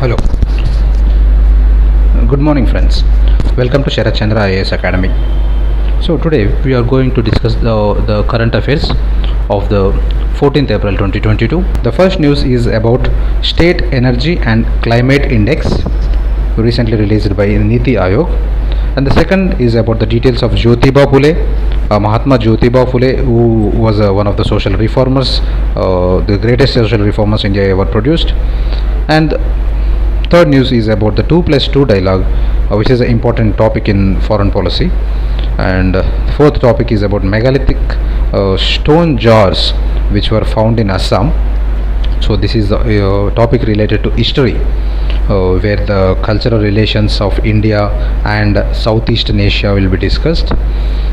Hello. Good morning, friends. Welcome to Sarat Chandra IAS Academy. So today we are going to discuss the current affairs of the 14th April 2022. The first news is about State Energy and Climate Index recently released by Niti Aayog. And the second is about the details of Jyothiba phule, Mahatma Jyothiba phule, who was one of the social reformers, the greatest social reformers India ever produced. And third news is about the 2+2 dialogue, which is an important topic in foreign policy. And fourth topic is about megalithic stone jars which were found in Assam. So this is the topic related to history, where the cultural relations of India and Southeastern Asia will be discussed.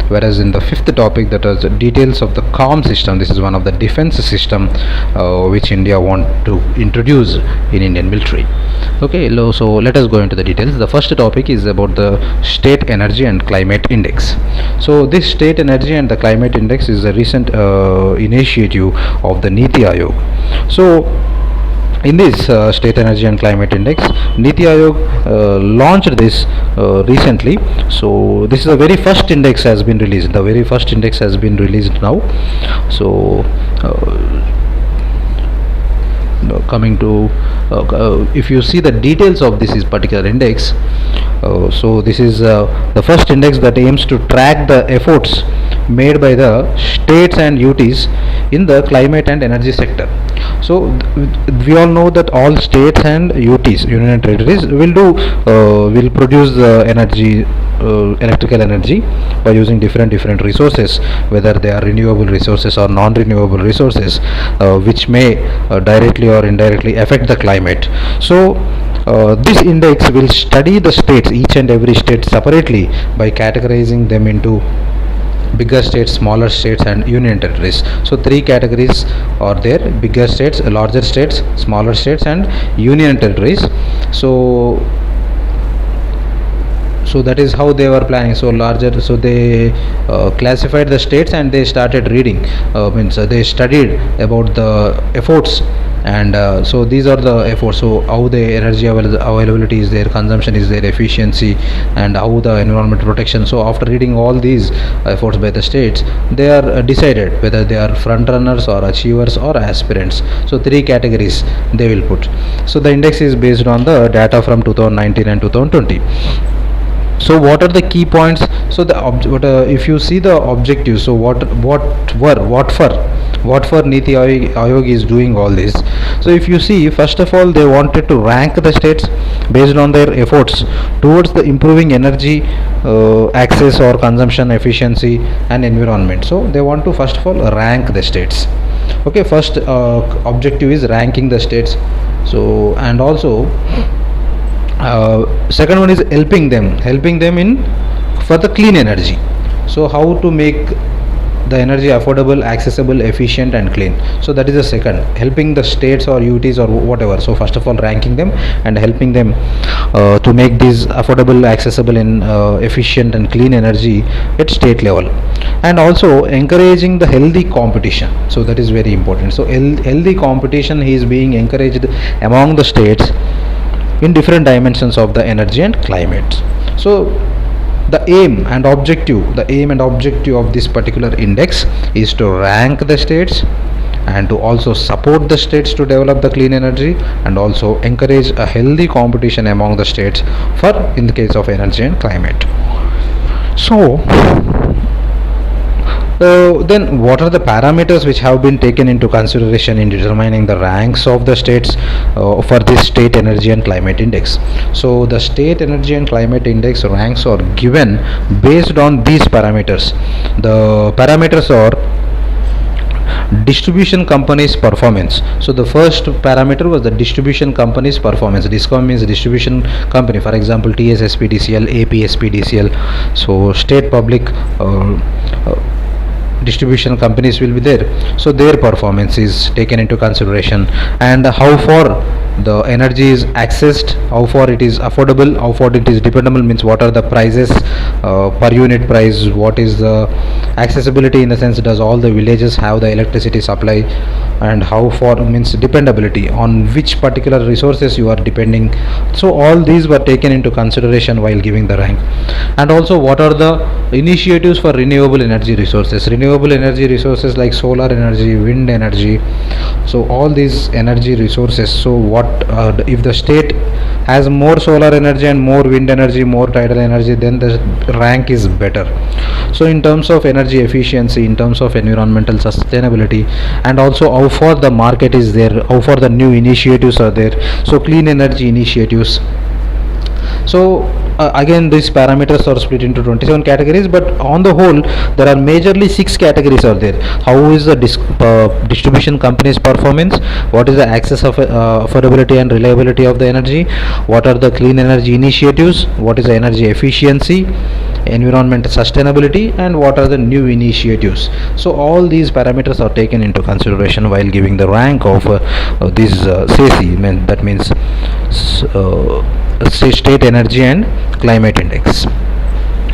Whereas in the fifth topic, that is details of the COM system. This is one of the defense system which India want to introduce in Indian military. Okay, so let us go into the details. The first topic is about the State Energy and Climate Index. So this State Energy and the Climate Index is a recent initiative of the Niti Aayog. So in this State Energy and Climate Index, Niti Aayog launched this recently. So this is the very first index has been released. The very first index has been released now. So coming to if you see the details of this particular index, so this is the first index that aims to track the efforts made by the states and UTs in the climate and energy sector. So we all know that all states and UTs, Union and Territories, will produce the energy, electrical energy, by using different resources, whether they are renewable resources or non-renewable resources, which may directly or indirectly affect the climate. So this index will study the states, each and every state separately, by categorizing them into bigger states, smaller states and union territories. So three categories are there: bigger states, larger states, smaller states and union territories. So that is how they were planning. So larger, so they classified the states and they started reading, they studied about the efforts, and so these are the efforts. So how the energy availability is there, consumption is there, efficiency, and how the environmental protection. So after reading all these efforts by the states, they are decided whether they are front runners or achievers or aspirants. So three categories they will put. So the index is based on the data from 2019 and 2020. So what are the key points? So if you see the objectives, so what for Niti Aayog is doing all this. So if you see, first of all, they wanted to rank the states based on their efforts towards the improving energy access or consumption efficiency and environment. So they want to first of all rank the states. Okay, first objective is ranking the states. So, and also second one is helping them in for the clean energy. So how to make the energy affordable, accessible, efficient and clean. So that is the second, helping the states or UTs or whatever. So first of all, ranking them and helping them to make this affordable, accessible and efficient and clean energy at state level, and also encouraging the healthy competition. So that is very important. So healthy competition is being encouraged among the states in different dimensions of the energy and climate. So the aim and objective of this particular index is to rank the states and to also support the states to develop the clean energy, and also encourage a healthy competition among the states for in the case of energy and climate. So then what are the parameters which have been taken into consideration in determining the ranks of the states for this State Energy and Climate Index? So the State Energy and Climate Index ranks are given based on these parameters. The parameters are distribution company's performance. So the first parameter was the distribution company's performance. DISCOM means distribution company, for example TSSPDCL, APSPDCL. So state public distribution companies will be there, so their performance is taken into consideration, and how far the energy is accessed, how far it is affordable, how far it is dependable, means what are the prices per unit price, what is the accessibility, in the sense does all the villages have the electricity supply, and how far means dependability on which particular resources you are depending. So all these were taken into consideration while giving the rank. And also, what are the initiatives for renewable energy resources like solar energy, wind energy, so all these energy resources. So what if the state has more solar energy and more wind energy, more tidal energy, then the rank is better. So in terms of energy efficiency, in terms of environmental sustainability, and also how far the market is there, how far the new initiatives are there, so clean energy initiatives. So again, these parameters are split into 27 categories, but on the whole there are majorly 6 categories are there. How is the distribution company's performance, what is the access of affordability and reliability of the energy, what are the clean energy initiatives, what is the energy efficiency, environmental sustainability, and what are the new initiatives. So all these parameters are taken into consideration while giving the rank of this CSE, that means state energy and climate index.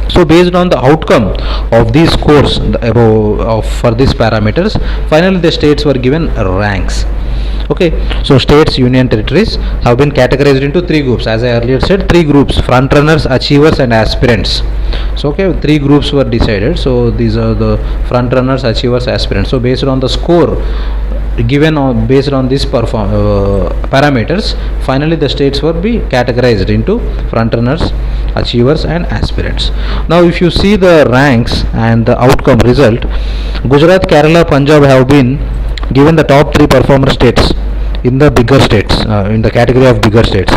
So based on the outcome of this course for these parameters, finally the states were given ranks. Okay, so states, union territories have been categorized into 3 groups. As I earlier said, 3 groups: front runners, achievers, and aspirants. So okay, 3 groups were decided. So these are the front runners, achievers, aspirants. So based on the score given based on these parameters, finally the states were be categorized into front runners, achievers, and aspirants. Now if you see the ranks and the outcome result, Gujarat, Kerala, Punjab have been given the top 3 performer states in the bigger states, in the category of bigger states,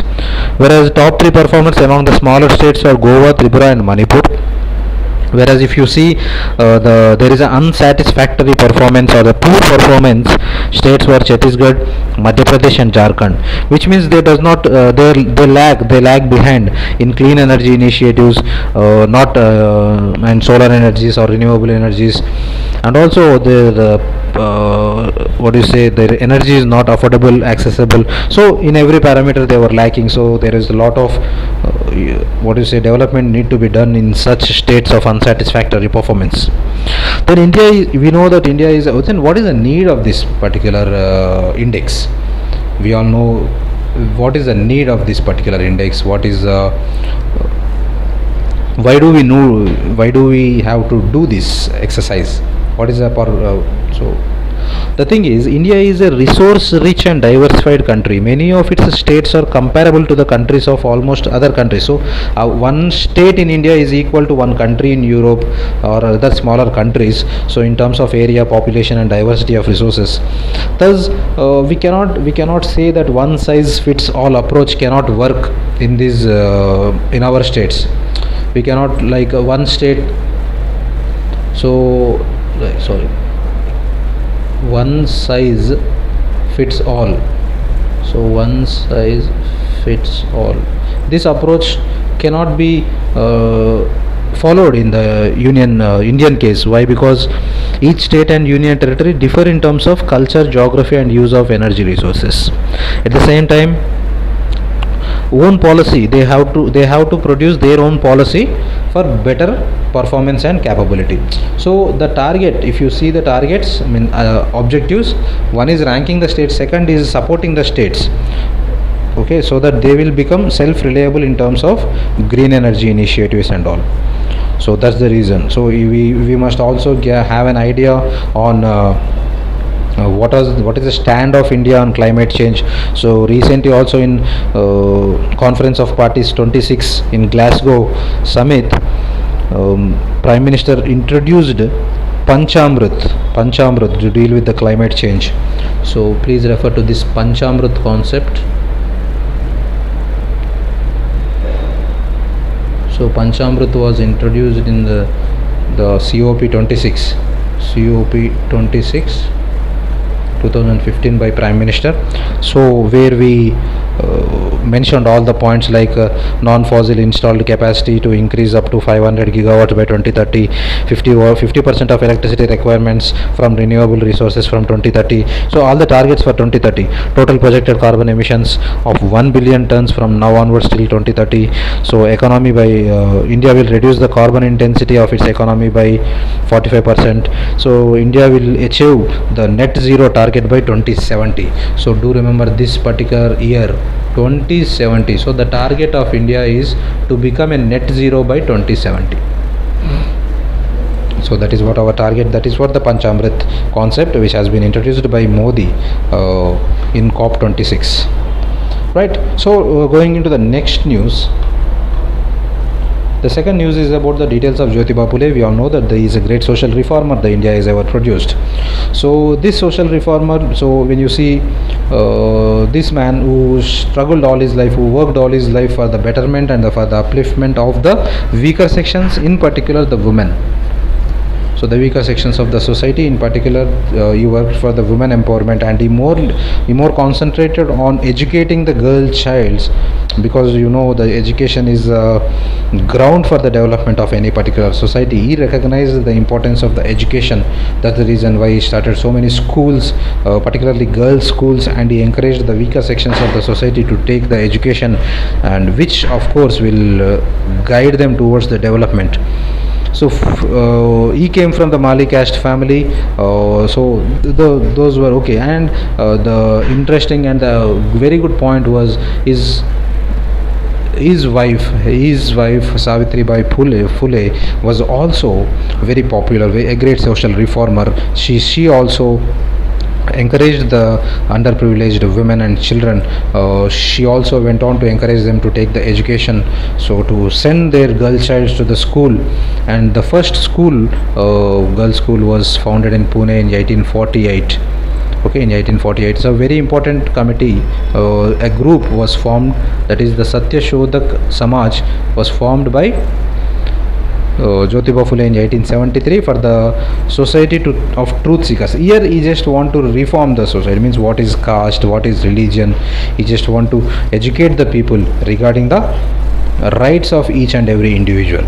whereas top 3 performers among the smaller states are Goa, Tripura, and Manipur. Whereas if you see there is an unsatisfactory performance or the poor performance states were Chhattisgarh, Madhya Pradesh, and Jharkhand, which means they lag behind in clean energy initiatives, not and solar energies or renewable energies, and also the energy is not affordable, accessible. So in every parameter they were lacking. So there is a lot of development need to be done in such states of unsatisfactory performance. Then we know that India is, then what is the need of this particular index? We all know what is the need of this particular index, what is why do we have to do this exercise, what is the so the thing is, India is a resource rich and diversified country. Many of its states are comparable to the countries of almost other countries. So one state in India is equal to one country in Europe or other smaller countries, so in terms of area, population, and diversity of resources. Thus we cannot say that one size fits all approach cannot work in these in our states. We cannot like one state, so one size fits all. So one size fits all, this approach cannot be followed in the Indian case. Why? Because each state and union territory differ in terms of culture, geography, and use of energy resources. At the same time, own policy, they have to produce their own policy for better performance and capability. So the target, if you see the targets, objectives, one is ranking the states, second is supporting the states, okay, so that they will become self-reliable in terms of green energy initiatives and all. So that's the reason. So we must also have an idea on what is the stand of India on climate change. So recently also in Conference of Parties 26 in Glasgow summit, Prime Minister introduced Panchamrit to deal with the climate change. So please refer to this Panchamrit concept. So Panchamrit was introduced in the COP 26 2015 by Prime Minister. So where we mentioned all the points like non-fossil installed capacity to increase up to 500 gigawatts by 2030, 50% of electricity requirements from renewable resources from 2030. So all the targets for 2030, total projected carbon emissions of 1 billion tons from now onwards till 2030. So economy by India will reduce the carbon intensity of its economy by 45%. So India will achieve the net zero target by 2070. So do remember this particular year 2070. So the target of India is to become a net zero by 2070. So that is what our target, that is what the Panchamrit concept which has been introduced by Modi in COP26. Right. So going into the next news. The second news is about the details of Jyothiba Phule. We all know that he is a great social reformer the India has ever produced. So this social reformer, so when you see this man who struggled all his life, who worked all his life for the betterment and for the upliftment of the weaker sections, in particular the women. So the weaker sections of the society, in particular, he worked for the women empowerment, and he more concentrated on educating the girl childs, because you know the education is ground for the development of any particular society. He recognized the importance of the education. That's the reason why he started so many schools, particularly girls schools, and he encouraged the weaker sections of the society to take the education, and which of course will guide them towards the development. So he came from the Mali caste family, so those were okay. And the interesting and the very good point was his wife Savitribai Phule was also very popular, a great social reformer. She also encouraged the underprivileged women and children. She also went on to encourage them to take the education, so to send their girl childs to the school. And the first school, girls school, was founded in Pune in 1848. Okay, in 1848. It's a very important committee. A group was formed, that is the Satya Shodhak Samaj, was formed by Jyothiba Phule in 1873 for the Society of Truth Seekers. Here he just want to reform the society, means what is caste, what is religion. He just want to educate the people regarding the rights of each and every individual.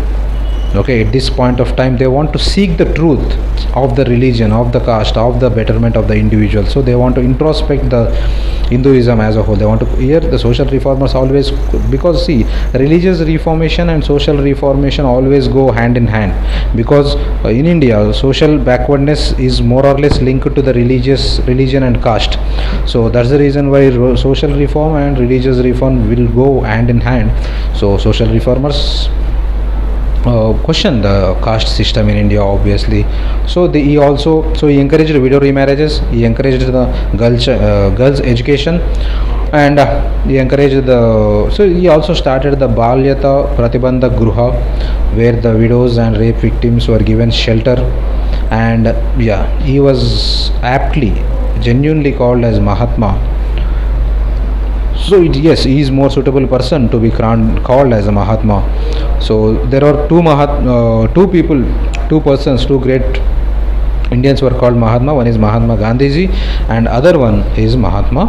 Okay, at this point of time they want to seek the truth of the religion, of the caste, of the betterment of the individual. So they want to introspect the Hinduism as a whole. They want to, here the social reformers always, because see, religious reformation and social reformation always go hand in hand, because in India social backwardness is more or less linked to the religion and caste. So that's the reason why social reform and religious reform will go hand in hand. So social reformers question the caste system in India, obviously. So he encouraged widow remarriages, he encouraged the girls education, and he encouraged so he also started the Balyata Pratibandha Gruha, where the widows and rape victims were given shelter. And he was aptly, genuinely called as Mahatma. So yes, he is more suitable person to be called as a Mahatma. So there are two great Indians were called Mahatma. One is Mahatma Gandhiji, and other one is Mahatma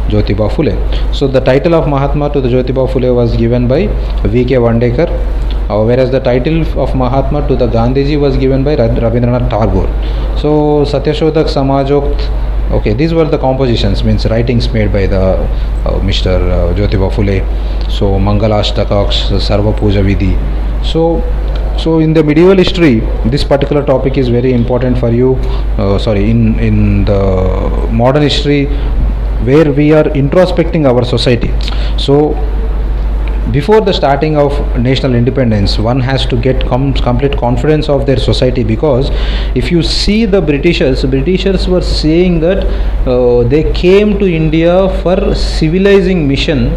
Jyothiba Phule. So the title of Mahatma to the Jyothiba Phule was given by V.K. Vandekar, whereas the title of Mahatma to the Gandhiji was given by Rabindranath Tagore. So Satyashodhak Samajokt. Okay, these were the compositions, means writings made by the Mr. Jyothiba Phule. So Mangalashtaka, Sarva Puja Vidhi. So in the medieval history, this particular topic is very important for you. In the modern history, where we are introspecting our society. So before the starting of national independence, one has to get complete confidence of their society, because if you see the Britishers were saying that they came to India for civilizing mission,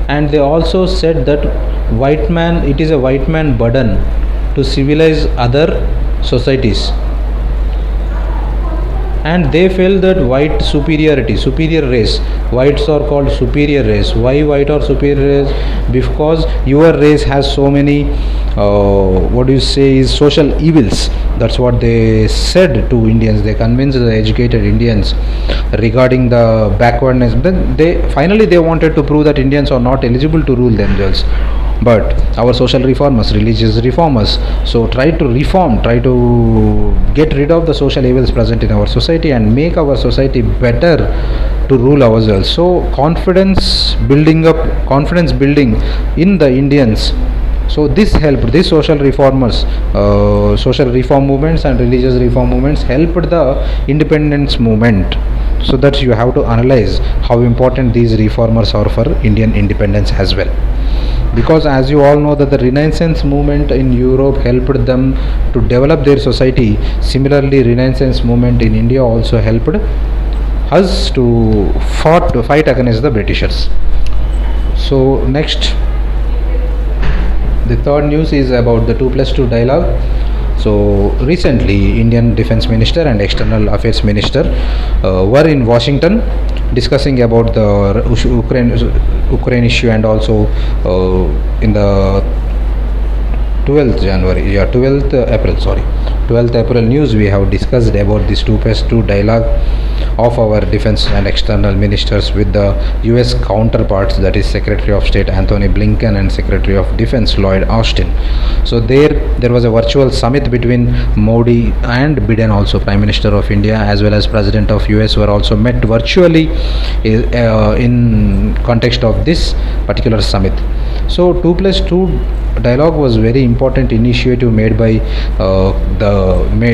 and they also said that it is a white man burden to civilize other societies. and they felt that white superior race, whites are called superior race. Why white or superior race? Because your race has so many what do you say is social evils. That's what they said to Indians. They convinced the educated Indians regarding the backwardness. Then they wanted to prove that Indians are not eligible to rule themselves. But our social reformers, religious reformers, so try to get rid of the social evils present in our society and make our society better to rule ourselves. So confidence building in the Indians. So this helped, these social reformers, social reform movements and religious reform movements helped the independence movement. So that you have to analyze how important these reformers are for Indian independence as well. Because as you all know that the Renaissance movement in Europe helped them to develop their society. Similarly, Renaissance movement in India also helped us to fight against the Britishers. So next, the third news is about the 2+2 dialogue. So recently, Indian Defence Minister and External Affairs Minister were in Washington discussing about the Ukraine issue, and also in the 12th April news, we have discussed about this 2+2 dialogue of our defense and external ministers with the US counterparts, that is Secretary of State Anthony Blinken and Secretary of Defense Lloyd Austin. So there was a virtual summit between Modi and Biden, also Prime Minister of India as well as President of US were also met virtually in context of this particular summit. So 2+2 dialogue was very important initiative made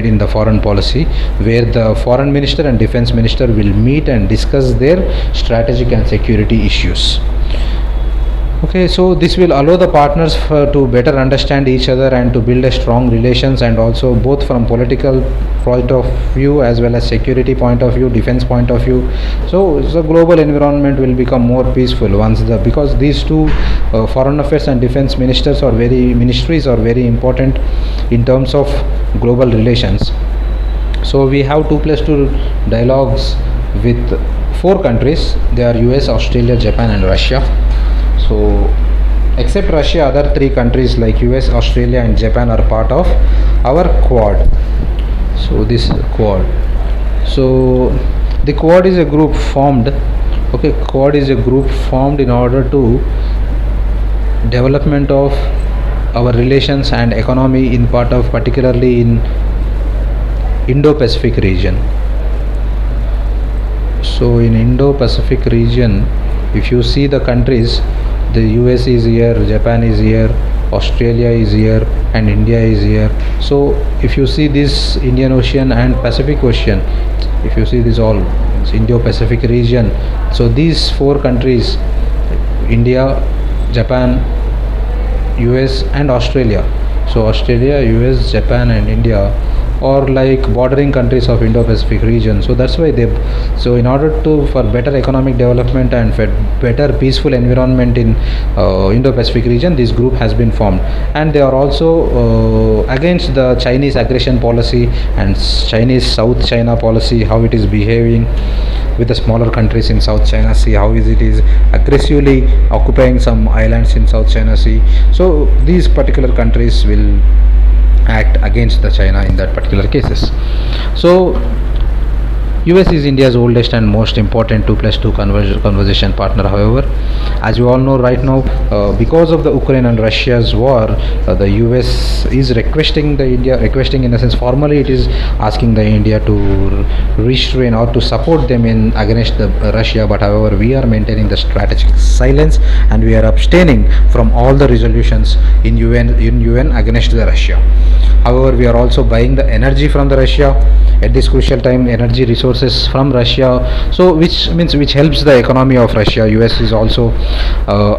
in the foreign policy, where the foreign minister and defense minister will meet and discuss their strategic and security issues. Okay, so this will allow the partners to better understand each other and to build a strong relations, and also both from political point of view as well as security point of view, defense point of view. So the global environment will become more peaceful because these two foreign affairs and defense ministries are very important in terms of global relations. So we have 2+2 dialogues with 4 countries. They are US, Australia, Japan and Russia. So except Russia, other 3 countries like US, Australia and Japan are part of our Quad. So this Quad. So the Quad is a group formed. Okay, Quad is a group formed in order to development of our relations and economy in part of particularly in Indo-Pacific region. So in Indo-Pacific region, if you see the countries, the US is here, Japan is here, Australia is here and India is here. So if you see this Indian Ocean and Pacific Ocean, if you see this all Indo-Pacific region, so these 4 countries, India, Japan, US and Australia. So Australia, US, Japan and India or like bordering countries of Indo-Pacific region. So that's why in order for better economic development and for better peaceful environment in Indo-Pacific region, this group has been formed, and they are also against the Chinese aggression policy and Chinese South China policy, how it is behaving with the smaller countries in South China Sea, how it is aggressively occupying some islands in South China Sea. So these particular countries will act against the China in that particular cases. So US is India's oldest and most important 2+2 conversation partner. However, as you all know right now, because of the Ukraine and Russia's war, the US is requesting in a sense formally it is asking the India to restrain or to support them in against the Russia. But however, we are maintaining the strategic silence and we are abstaining from all the resolutions in UN against the Russia. However, we are also buying the energy from the Russia at this crucial time, energy resources from Russia, so which helps the economy of Russia. US is also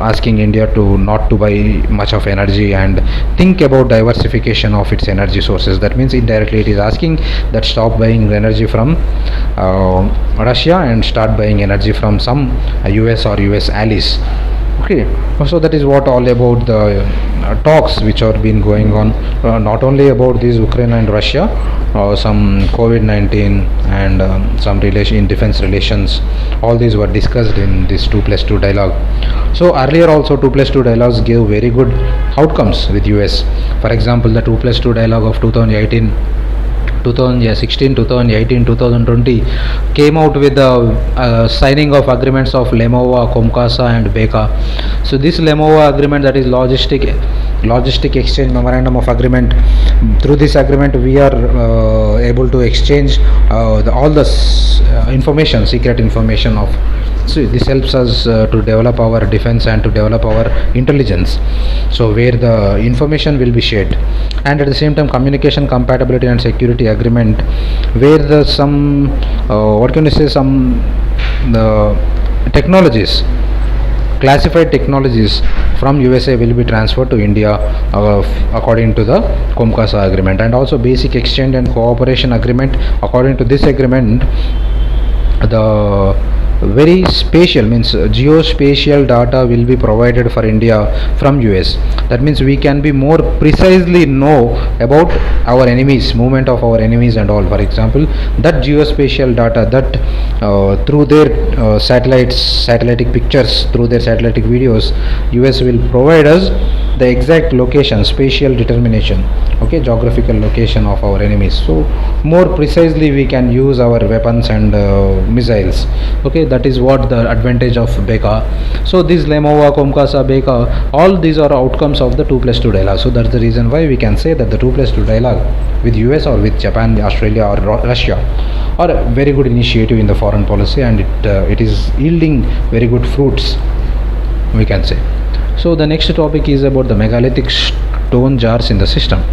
asking India to not to buy much of energy and think about diversification of its energy sources. That means indirectly it is asking that stop buying energy from Russia and start buying energy from some US or US allies. Okay, so that is what all about the talks which are been going on, not only about this Ukraine and Russia, some COVID-19 and some relation in defense relations. All these were discussed in this 2+2 dialogue. So earlier also 2+2 dialogues gave very good outcomes with US. For example, the 2+2 dialogue of 2018, 2016, 2018, 2020 came out with the signing of agreements of Lemova, Komkasa and Beka. So this Lemova agreement, that is logistic exchange memorandum of agreement, through this agreement we are able to exchange all the information, secret information of. So this helps us to develop our defense and to develop our intelligence, so where the information will be shared. And at the same time, communication compatibility and security agreement, where the some what can you say, some technologies, classified technologies from USA will be transferred to India according to the Komkasa agreement. And also basic exchange and cooperation agreement, according to this agreement, the very spatial, means geospatial data will be provided for India from US. That means we can be more precisely know about our enemies, movement of our enemies and all. For example, that geospatial data, that through their satellitic pictures, through their satellitic videos, US will provide us the exact location, spatial determination, okay, geographical location of our enemies. So more precisely we can use our weapons and missiles. Okay, that is what the advantage of Beka. So this Lemova, Komkasa, Beka, all these are outcomes of the 2+2 dialogue. So that's the reason why we can say that the 2+2 dialogue with US or with Japan, Australia or Russia are a very good initiative in the foreign policy, and it is yielding very good fruits, we can say. So the next topic is about the megalithic stone jars in the system.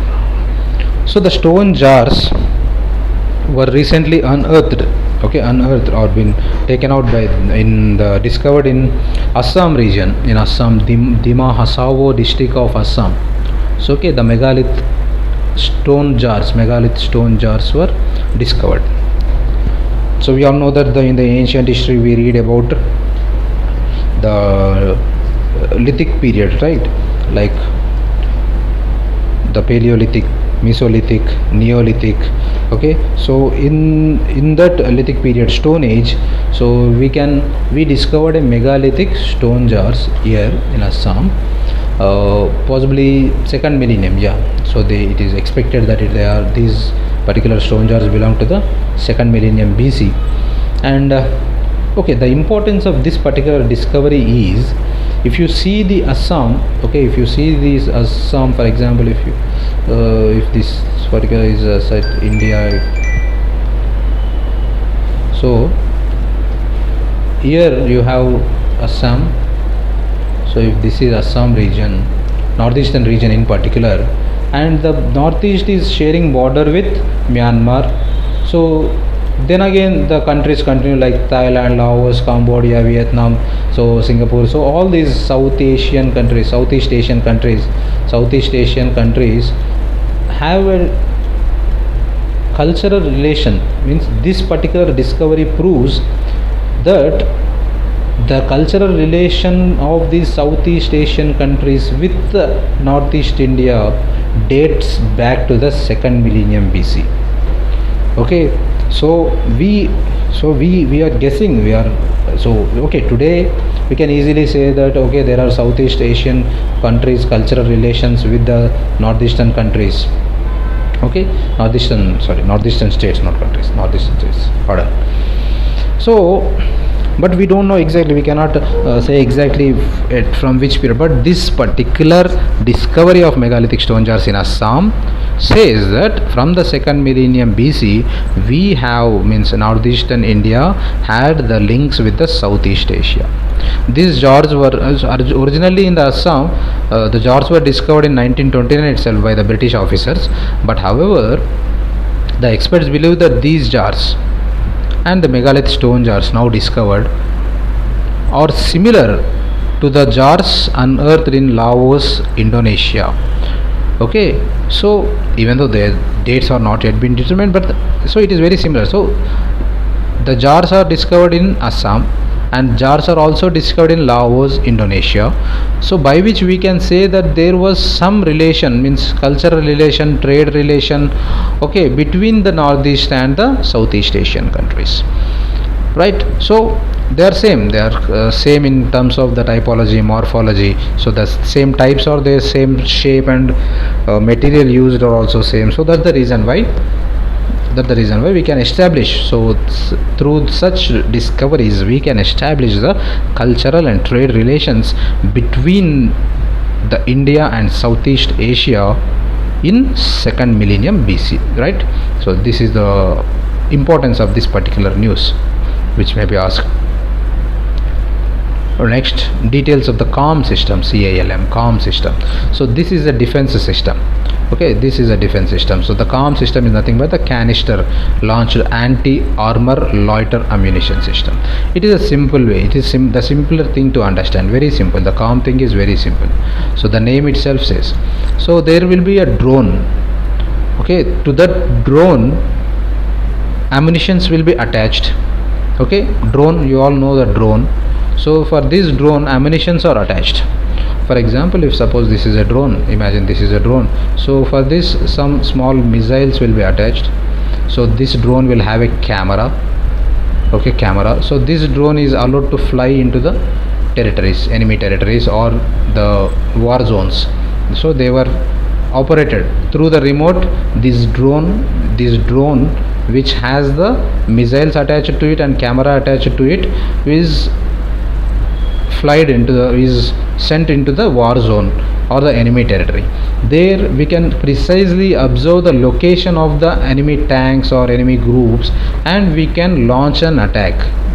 So the stone jars were recently unearthed, or been taken out by discovered in Assam region, in Assam, Dima Hasao district of Assam. So okay, the megalith stone jars were discovered. So we all know that in the ancient history we read about the lithic period, right? Like the Paleolithic, Mesolithic, Neolithic. Okay, so in that lithic period, Stone Age, so we discovered a megalithic stone jars here in Assam, possibly second millennium. Yeah, so it is expected that these particular stone jars belong to the second millennium BC. And okay, the importance of this particular discovery is, if you see the Assam, okay, if you see this Assam, for example, if this particular is site India, so here you have Assam. So if this is Assam region, northeastern region in particular, and the northeast is sharing border with Myanmar. So then again the countries continue, like Thailand, Laos, Cambodia, Vietnam, so Singapore. So all these Southeast Asian countries have a cultural relation. Means this particular discovery proves that the cultural relation of these Southeast Asian countries with Northeast India dates back to the second millennium BC. Okay, so we are guessing, today we can easily say that okay, there are Southeast Asian countries cultural relations with the northeastern countries. Okay, northeastern states, not countries, northeastern states, pardon. So but we don't know exactly, we cannot say exactly from which period, but this particular discovery of megalithic stone jars in Assam says that from the second millennium BC we have, means northeastern India had the links with the Southeast Asia. These jars were originally in the Assam, the jars were discovered in 1929 itself by the British officers, but however the experts believe that these jars and the megalith stone jars now discovered are similar to the jars unearthed in Laos, Indonesia. Okay, so even though their dates are not yet been determined, but so it is very similar. So the jars are discovered in Assam, and jars are also discovered in Laos, Indonesia. So by which we can say that there was some relation, means cultural relation, trade relation, okay, between the Northeast and the Southeast Asian countries, right? So they are same in terms of the typology, morphology. So the same types are there, same shape, and material used are also same. So that's the reason why we can establish, so through such discoveries we can establish the cultural and trade relations between the India and Southeast Asia in second millennium BC, right? So this is the importance of this particular news which may be asked. Next, details of the CALM system, CALM system. So this is a defense system. Okay, this is a defense system. So the CALM system is nothing but the canister launched anti-armor loiter ammunition system. It is a simple way. It is the simpler thing to understand. Very simple. The CALM thing is very simple. So the name itself says. So there will be a drone. Okay, to that drone, ammunitions will be attached. Okay, drone. You all know the drone. So for this drone, ammunitions are attached. For example, if suppose this is a drone, imagine this is a drone. So for this, some small missiles will be attached. So this drone will have a camera. Okay, camera. So this drone is allowed to fly into the territories, enemy territories, or the war zones. So they were operated through the remote. This drone which has the missiles attached to it and camera attached to it is sent into the war zone or the enemy territory. There we can precisely observe the location of the enemy tanks or enemy groups, and we can launch an attack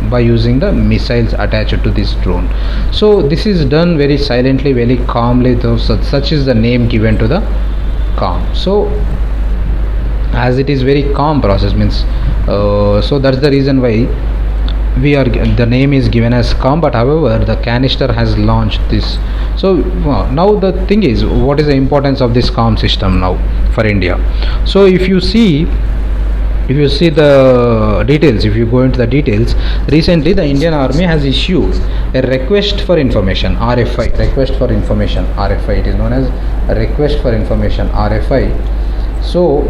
by using the missiles attached to this drone. So this is done very silently, very calmly, though such is the name given to the CALM. So as it is very calm process, means so that's the reason why the name is given as CALM. But however, the canister has launched this. So now the thing is, what is the importance of this CALM system now for India? So if you see the details, if you go into the details, recently the Indian Army has issued a request for information, RFI, request for information, RFI. It is known as a request for information, RFI. So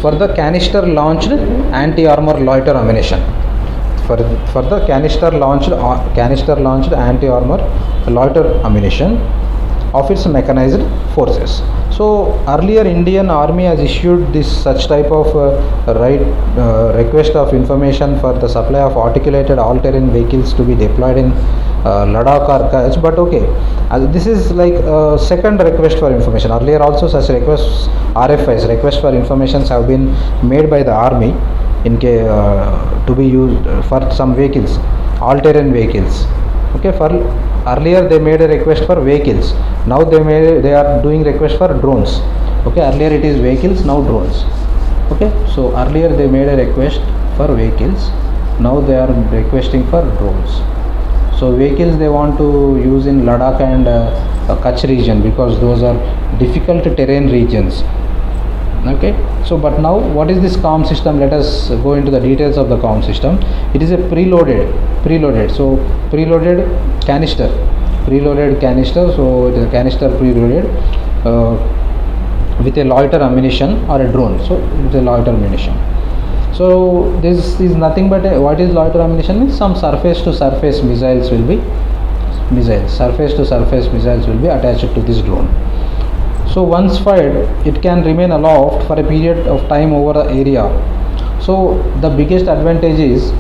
for the canister launched anti-armor loiter ammunition, for the canister launched anti-armor loiter ammunition of its mechanized forces. So earlier Indian Army has issued such type of request of information for the supply of articulated all-terrain vehicles to be deployed in Ladakh or Kutch. But okay, this is like a second request for information. Earlier also such requests, RFIs, request for informations, have been made by the army to be used for some vehicles, all-terrain vehicles. Okay, for earlier they made a request for vehicles. Now they are doing request for drones. Okay, earlier it is vehicles, now drones. Okay, so earlier they made a request for vehicles, now they are requesting for drones. So vehicles they want to use in Ladakh and Kutch region, because those are difficult terrain regions. Okay, so but now what is this CALM system? Let us go into the details of the CALM system. It is a preloaded, so preloaded canister, so it is a canister preloaded with a loiter ammunition or a drone. So it is a loiter ammunition. So this is nothing but what is loiter ammunition? Means some surface to surface missiles will be attached to this drone. So once fired, it can remain aloft for a period of time over the area. So the biggest advantage is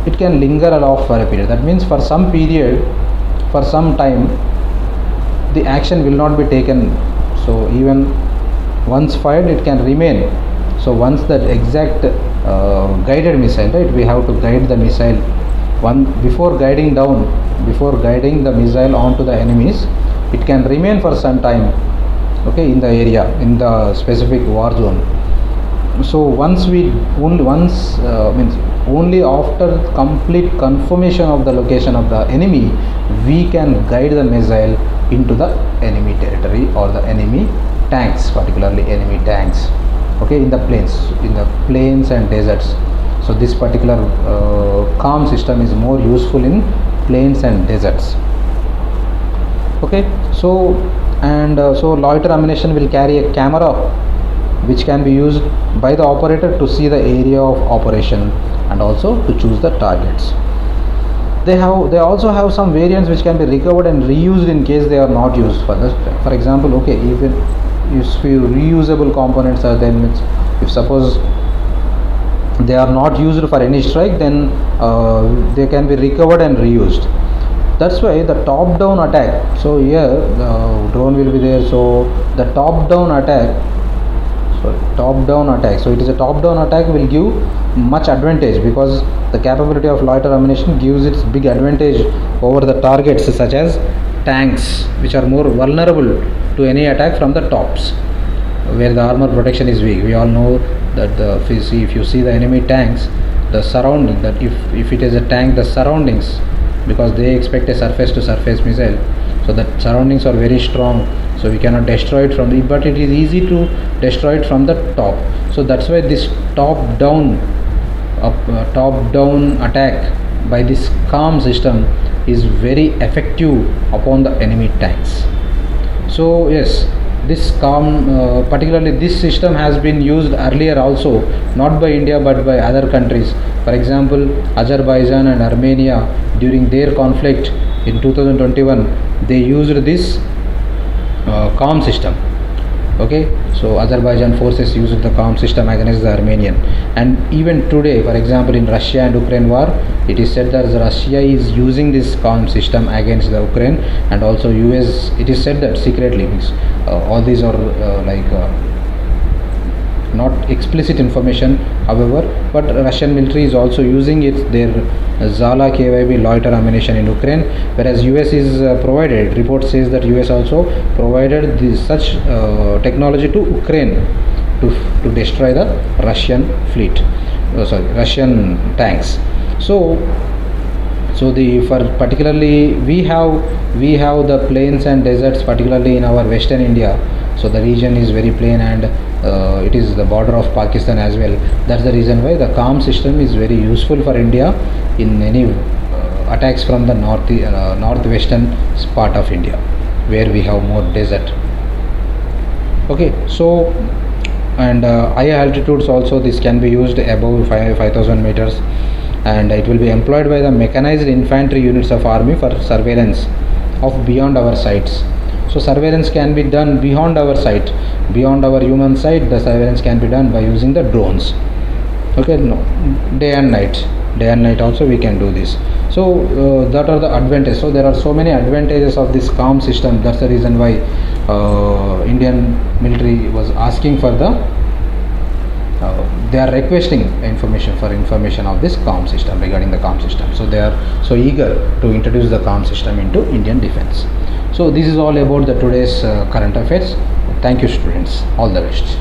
it can linger aloft for a period. That means for some period, for some time, the action will not be taken. So even once fired, it can remain. So once that exact guided missile, right? We have to guide the missile before guiding the missile onto the enemies. It can remain for some time, okay, in the area, in the specific war zone. So only after complete confirmation of the location of the enemy, we can guide the missile into the enemy territory or the enemy tanks, particularly enemy tanks. Okay, in the plains and deserts. So this particular CALM system is more useful in plains and deserts. Okay, so so loiter ammunition will carry a camera which can be used by the operator to see the area of operation and also to choose the targets. They also have some variants which can be recovered and reused in case they are not used for example. Okay, even if reusable components are there, means if suppose they are not used for any strike, then they can be recovered and reused. That's why the top down attack, so here the drone will be there, so the top down attack, so it is a top down attack will give much advantage, because the capability of loiter ammunition gives its big advantage over the targets such as tanks, which are more vulnerable to any attack from the tops, where the armor protection is weak. We all know that if you see the enemy tanks, the surrounding, that if it is a tank, the surroundings, because they expect a surface to surface missile, so the surroundings are very strong, so we cannot destroy it from the, but it is easy to destroy it from the top. So that's why this top down attack by this CALM system is very effective upon the enemy tanks. So yes, this CALM, particularly this system has been used earlier also, not by India but by other countries. For example, Azerbaijan and Armenia, during their conflict in 2021, they used this CALM system. Okay, so Azerbaijan forces used the CALM system against the Armenian, and even today, for example, in Russia and Ukraine war, it is said that Russia is using this CALM system against the Ukraine, and also US, it is said that secretly, because all these are not explicit information, however, but Russian military is also using their Zala KYB loiter ammunition in Ukraine, whereas US is provided, report says that US also provided such technology to Ukraine to destroy the Russian fleet, Russian tanks. So particularly we have the plains and deserts, particularly in our western India. So the region is very plain, and it is the border of Pakistan as well. That's the reason why the CALM system is very useful for India in any attacks from the northwestern part of India, where we have more desert. Okay, so and higher altitudes also this can be used above 5,000 meters, and it will be employed by the mechanized infantry units of army for surveillance of beyond our sights. So surveillance can be done beyond our sight, beyond our human sight. The surveillance can be done by using the drones. Okay, no, day and night also we can do this. So that are the advantages. So there are so many advantages of this CALM system. That's the reason why Indian military was asking for they are requesting information of this CALM system, regarding the CALM system. So they are so eager to introduce the CALM system into Indian defense. So this is all about the today's current affairs. Thank you, students. All the best.